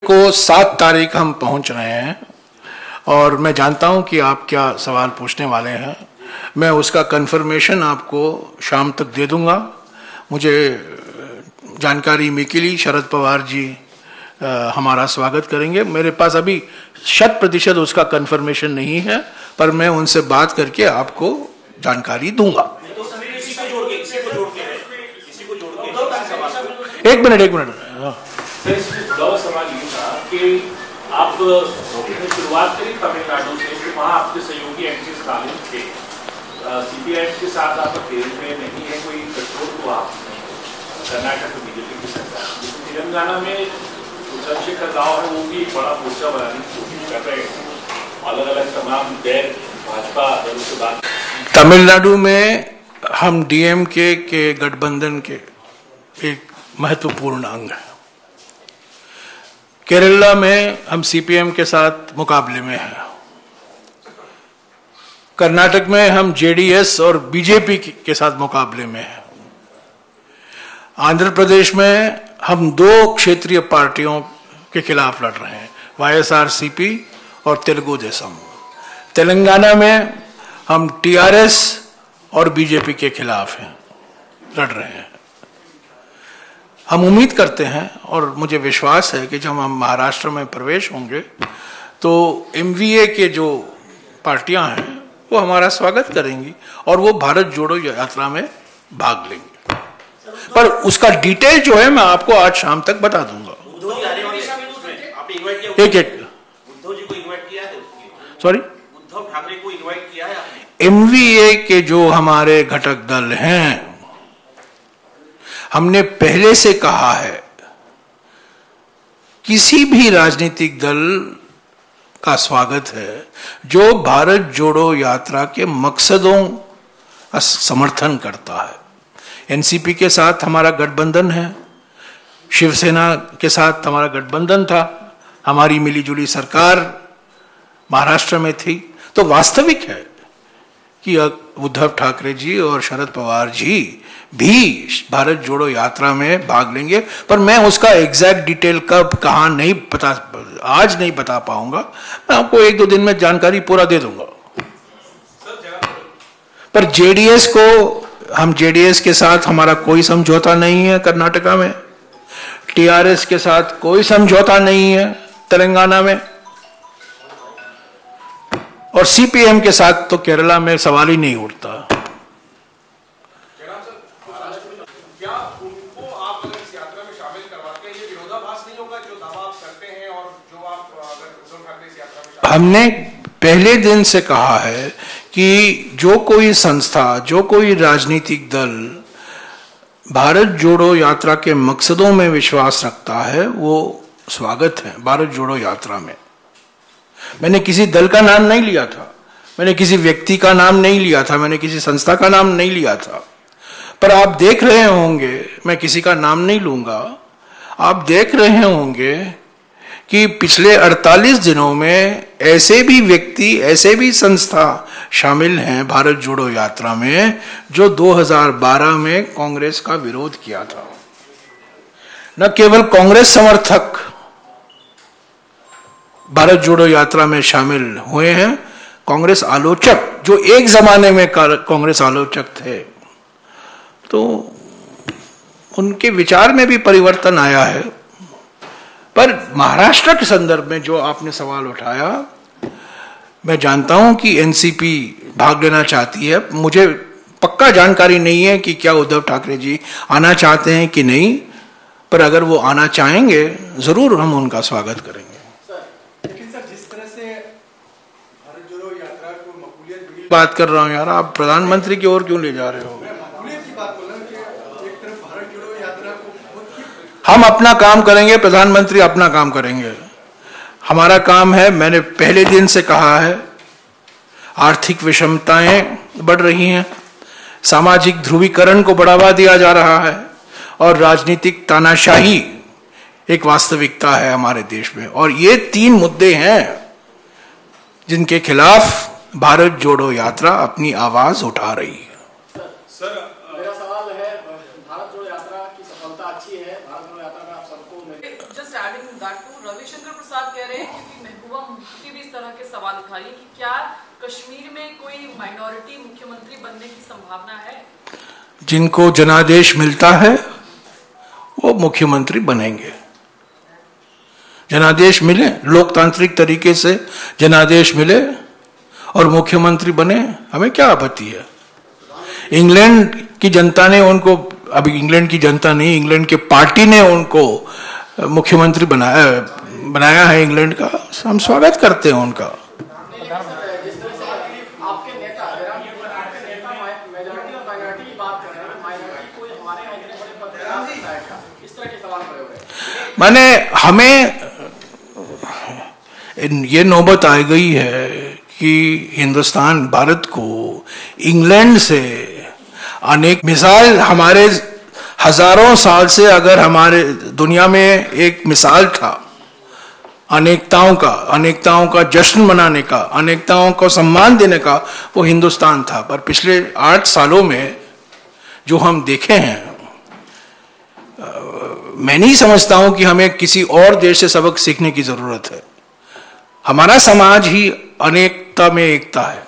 को 7 तारीख हम पहुंच रहे हैं और मैं जानता हूं कि आप क्या सवाल पूछने वाले हैं। मैं उसका कंफर्मेशन आपको शाम तक दे दूंगा। मुझे जानकारी मिली, शरद पवार जी हमारा स्वागत करेंगे। मेरे पास अभी 100% उसका कंफर्मेशन नहीं है, पर मैं उनसे बात करके आपको जानकारी दूंगा। एक मिनट। सवाल ये था कि आप शुरुआत करी तमिलनाडु से, वहाँ आपके सहयोगी एनसी स्टालिन थे। सीपीआई के साथ आप खेल में नहीं है, कोई गठजोड़ तो आप कर्नाटक में बीजेपी की सरकार, तेलंगाना में चंद्रशेखर राव है, वो भी एक बड़ा मोर्चा बनाने की कोशिश कर रहे हैं। अलग अलग तमाम गैर भाजपा दलों से बात। तमिलनाडु में हम डीएमके के गठबंधन के एक महत्वपूर्ण अंग है। केरला में हम सीपीएम के साथ मुकाबले में हैं। कर्नाटक में हम जेडीएस और बीजेपी के साथ मुकाबले में हैं। आंध्र प्रदेश में हम 2 क्षेत्रीय पार्टियों के खिलाफ लड़ रहे हैं, वाईएसआरसीपी और तेलुगु देशम। तेलंगाना में हम टीआरएस और बीजेपी के खिलाफ हैं, लड़ रहे हैं। हम उम्मीद करते हैं और मुझे विश्वास है कि जब हम महाराष्ट्र में प्रवेश होंगे तो एमवीए के जो पार्टियां हैं वो हमारा स्वागत करेंगी और वो भारत जोड़ो यात्रा में भाग लेंगे। पर उसका डिटेल जो है मैं आपको आज शाम तक बता दूंगा। सॉरी, उद्धव ठाकरे को इनवाइट किया है? एमवीए के जो हमारे घटक दल हैं, हमने पहले से कहा है किसी भी राजनीतिक दल का स्वागत है जो भारत जोड़ो यात्रा के मकसदों का समर्थन करता है। एनसीपी के साथ हमारा गठबंधन है, शिवसेना के साथ हमारा गठबंधन था, हमारी मिलीजुली सरकार महाराष्ट्र में थी। तो वास्तविक है कि उद्धव ठाकरे जी और शरद पवार जी भी भारत जोड़ो यात्रा में भाग लेंगे, पर मैं उसका एग्जैक्ट डिटेल कब कहां आज नहीं बता पाऊंगा। मैं आपको 1-2 दिन में जानकारी पूरा दे दूंगा। पर जेडीएस के साथ हमारा कोई समझौता नहीं है कर्नाटका में, टीआरएस के साथ कोई समझौता नहीं है तेलंगाना में, और सीपीएम के साथ तो केरला में सवाल ही नहीं उठता। हमने पहले दिन से कहा है कि जो कोई संस्था, जो कोई राजनीतिक दल भारत जोड़ो यात्रा के मकसदों में विश्वास रखता है वो स्वागत है भारत जोड़ो यात्रा में। मैंने किसी दल का नाम नहीं लिया था, मैंने किसी व्यक्ति का नाम नहीं लिया था, मैंने किसी संस्था का नाम नहीं लिया था। पर आप देख रहे होंगे, मैं किसी का नाम नहीं लूंगा, आप देख रहे होंगे कि पिछले 48 दिनों में ऐसे भी व्यक्ति, ऐसे भी संस्था शामिल हैं भारत जोड़ो यात्रा में जो 2012 में कांग्रेस का विरोध किया था। न केवल कांग्रेस समर्थक भारत जोड़ो यात्रा में शामिल हुए हैं, कांग्रेस आलोचक जो एक जमाने में कांग्रेस आलोचक थे, तो उनके विचार में भी परिवर्तन आया है। पर महाराष्ट्र के संदर्भ में जो आपने सवाल उठाया, मैं जानता हूं कि एनसीपी भाग लेना चाहती है। मुझे पक्का जानकारी नहीं है कि क्या उद्धव ठाकरे जी आना चाहते हैं कि नहीं, पर अगर वो आना चाहेंगे जरूर हम उनका स्वागत करेंगे। लेकिन सर, जिस तरह से भारत जोड़ो यात्रा को मकबूलियत बात कर रहा हूं यार, आप प्रधानमंत्री की ओर क्यों ले जा रहे हो? हम अपना काम करेंगे, प्रधानमंत्री अपना काम करेंगे। हमारा काम है, मैंने पहले दिन से कहा है, आर्थिक विषमताएं बढ़ रही हैं, सामाजिक ध्रुवीकरण को बढ़ावा दिया जा रहा है और राजनीतिक तानाशाही एक वास्तविकता है हमारे देश में। और ये 3 मुद्दे हैं जिनके खिलाफ भारत जोड़ो यात्रा अपनी आवाज उठा रही है। सर, मेरा सवाल है, भारत जोड़ो यात्रा की सफलता अच्छी है, भारत जोड़ो यात्रा में आप सबको रविशंकर प्रसाद कह रहे हैं, क्योंकि महबूबा मुफ्ती भी इस तरह के सवाल उठा रही है कि क्या कश्मीर में कोई माइनॉरिटी मुख्यमंत्री बनने की संभावना है? जिनको जनादेश मिलता है वो मुख्यमंत्री बनेंगे। जनादेश मिले, लोकतांत्रिक तरीके से जनादेश मिले और मुख्यमंत्री बने, हमें क्या आपत्ति है? इंग्लैंड की जनता ने उनको, अभी इंग्लैंड की जनता नहीं, इंग्लैंड के पार्टी ने उनको मुख्यमंत्री बनाया है इंग्लैंड का, हम स्वागत करते हैं उनका। जिस तरह से आपके नेता मेजॉरिटी और माइनॉरिटी की बात कर रहे हैं, माइनॉरिटी कोई हमारे यहाँ इतने बड़े पद पे आ सकता है क्या? इस तरह के सवाल खड़े हो गए। माने हमें ये नौबत आ गई है कि हिंदुस्तान, भारत को इंग्लैंड से अनेक मिसाल, हमारे हजारों साल से अगर हमारे दुनिया में एक मिसाल था अनेकताओं का जश्न मनाने का, अनेकताओं को सम्मान देने का, वो हिंदुस्तान था। पर पिछले 8 सालों में जो हम देखे हैं, मैं नहीं समझता हूं कि हमें किसी और देश से सबक सीखने की जरूरत है। हमारा समाज ही अनेकता में एकता है।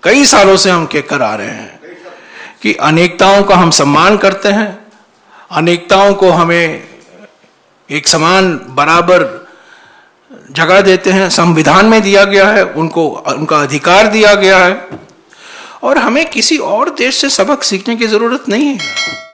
कई सालों से हम कहकर आ रहे हैं कि अनेकताओं का हम सम्मान करते हैं, अनेकताओं को हमें एक समान बराबर जगह देते हैं, संविधान में दिया गया है, उनको उनका अधिकार दिया गया है, और हमें किसी और देश से सबक सीखने की जरूरत नहीं है।